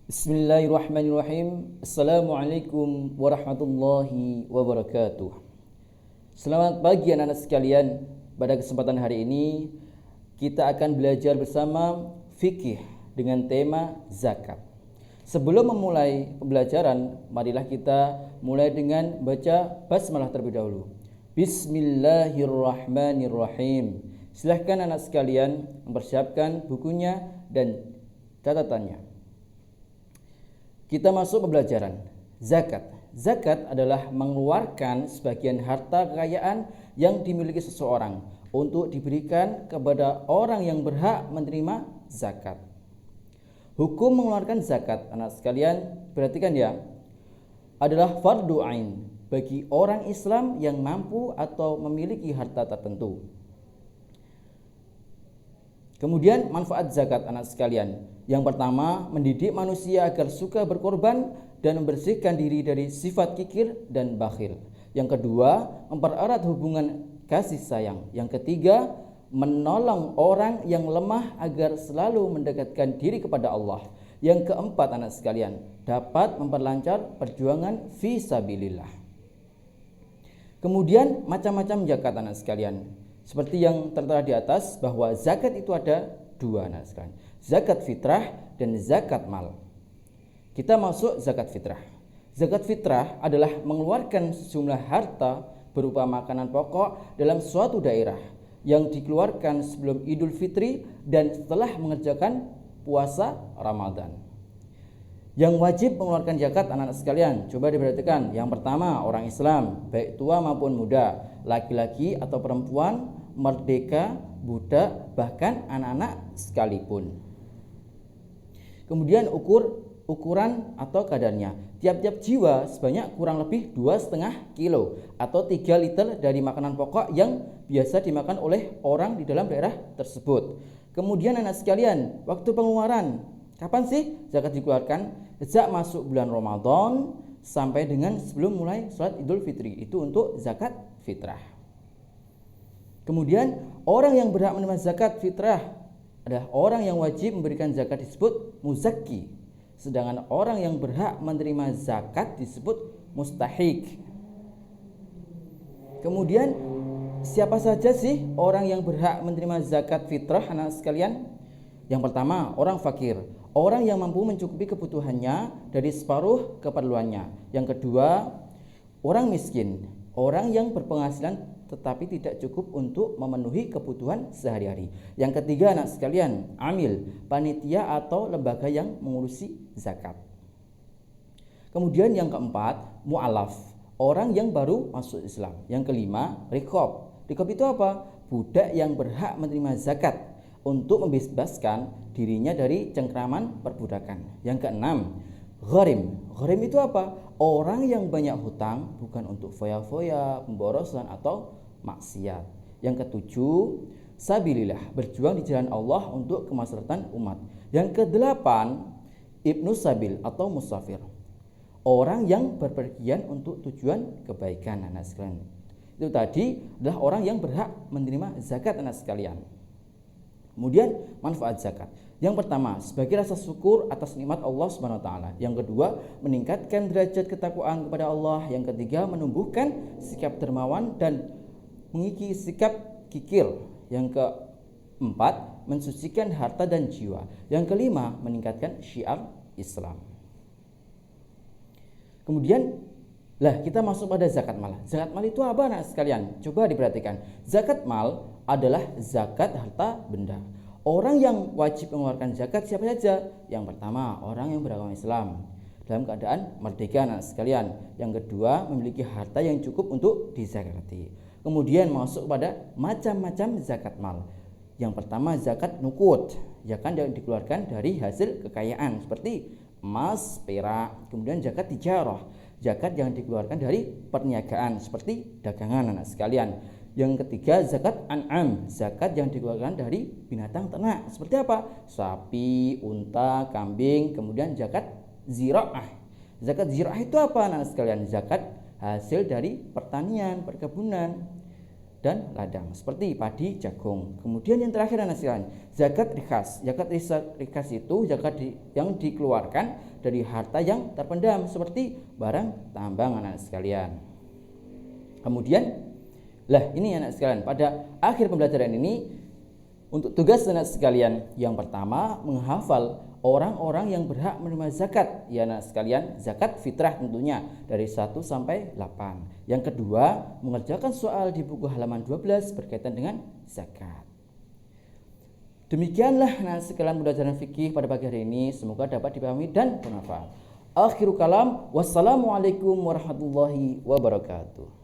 Bismillahirrahmanirrahim. Assalamualaikum warahmatullahi wabarakatuh. Selamat pagi anak-anak sekalian. Pada kesempatan hari ini kita akan belajar bersama fikih dengan tema zakat. Sebelum memulai pembelajaran, marilah kita mulai dengan baca basmalah terlebih dahulu. Bismillahirrahmanirrahim. Silahkan anak sekalian mempersiapkan bukunya dan catatannya. Kita masuk pembelajaran. Zakat. Zakat adalah mengeluarkan sebagian harta kekayaan yang dimiliki seseorang untuk diberikan kepada orang yang berhak menerima zakat. Hukum mengeluarkan zakat, anak sekalian, perhatikan ya, adalah fardu ain bagi orang Islam yang mampu atau memiliki harta tertentu. Kemudian manfaat zakat, anak sekalian. Yang pertama, mendidik manusia agar suka berkorban dan membersihkan diri dari sifat kikir dan bakhil. Yang kedua, mempererat hubungan kasih sayang. Yang ketiga, menolong orang yang lemah agar selalu mendekatkan diri kepada Allah. Yang keempat, anak sekalian, dapat memperlancar perjuangan fi sabilillah. Kemudian macam-macam zakat, anak sekalian. Seperti yang tertera di atas, bahwa zakat itu ada dua, anak sekalian. Zakat fitrah dan zakat mal. Kita masuk zakat fitrah. Zakat fitrah adalah mengeluarkan sejumlah harta berupa makanan pokok dalam suatu daerah yang dikeluarkan sebelum Idul Fitri dan setelah mengerjakan puasa Ramadan. Yang wajib mengeluarkan zakat, anak-anak sekalian, coba diperhatikan. Yang pertama, orang Islam, baik tua maupun muda, laki-laki atau perempuan, merdeka, budak, bahkan anak-anak sekalipun. Kemudian ukuran atau kadarnya. Tiap-tiap jiwa sebanyak kurang lebih 2,5 kilo atau 3 liter dari makanan pokok yang biasa dimakan oleh orang di dalam daerah tersebut. Kemudian anak sekalian, waktu pengeluaran, kapan sih zakat dikeluarkan? Sejak masuk bulan Ramadan sampai dengan sebelum mulai sholat Idul Fitri. Itu untuk zakat fitrah. Kemudian orang yang berhak menerima zakat fitrah adalah orang yang wajib memberikan zakat disebut muzakki. Sedangkan orang yang berhak menerima zakat disebut mustahik. Kemudian siapa saja sih orang yang berhak menerima zakat fitrah, anak sekalian? Yang pertama, orang fakir, orang yang mampu mencukupi kebutuhannya dari separuh keperluannya. Yang kedua, orang miskin, orang yang berpenghasilan tetapi tidak cukup untuk memenuhi kebutuhan sehari-hari. Yang ketiga, anak sekalian, amil, panitia atau lembaga yang mengurusi zakat. Kemudian yang keempat, mu'alaf, orang yang baru masuk Islam. Yang kelima, riqab. Riqab itu apa? Budak yang berhak menerima zakat untuk membebaskan dirinya dari cengkraman perbudakan. Yang keenam, gharim. Gharim itu apa? Orang yang banyak hutang bukan untuk foya-foya, pemborosan atau maksiat. Yang ketujuh, sabilillah, berjuang di jalan Allah untuk kemaslahatan umat. Yang kedelapan, ibnu sabil atau musafir, orang yang berpergian untuk tujuan kebaikan, anak sekalian. Itu tadi adalah orang yang berhak menerima zakat, anak sekalian. Kemudian manfaat zakat. Yang pertama, sebagai rasa syukur atas nikmat Allah Subhanahu wa taala. Yang kedua, meningkatkan derajat ketakwaan kepada Allah. Yang ketiga, menumbuhkan sikap dermawan dan mengikis sikap kikir. Yang keempat, mensucikan harta dan jiwa. Yang kelima, meningkatkan syiar Islam. Kemudian kita masuk pada zakat mal. Zakat mal itu apa, anak sekalian? Coba diperhatikan. Zakat mal adalah zakat harta benda. Orang yang wajib mengeluarkan zakat siapa saja? Yang pertama, orang yang beragama Islam dalam keadaan merdeka, anak sekalian. Yang kedua, memiliki harta yang cukup untuk dizakati. Kemudian masuk pada macam-macam zakat mal. Yang pertama, zakat nukut, zakat yang dikeluarkan dari hasil kekayaan seperti emas, perak. Kemudian zakat tijarah, zakat yang dikeluarkan dari perniagaan seperti dagangan, anak sekalian. Yang ketiga, zakat an'am, zakat yang dikeluarkan dari binatang ternak seperti apa? Sapi, unta, kambing. Kemudian zakat zira'ah. Zakat zira'ah itu apa, anak sekalian? Zakat hasil dari pertanian, perkebunan. dan ladang seperti padi, jagung. Kemudian yang terakhir anak sekalian, zakat rikas. Zakat rikas itu zakat yang dikeluarkan dari harta yang terpendam seperti barang tambang anak sekalian. Kemudian ini anak sekalian, pada akhir pembelajaran ini untuk tugas anak sekalian yang pertama menghafal orang-orang yang berhak menerima zakat ya anak sekalian, zakat fitrah tentunya dari 1 sampai 8. Yang kedua, mengerjakan soal di buku halaman 12 berkaitan dengan zakat. Demikianlah anak sekalian pembelajaran fikih pada pagi hari ini, semoga dapat dipahami dan bermanfaat. Akhirul kalam, wassalamualaikum warahmatullahi wabarakatuh.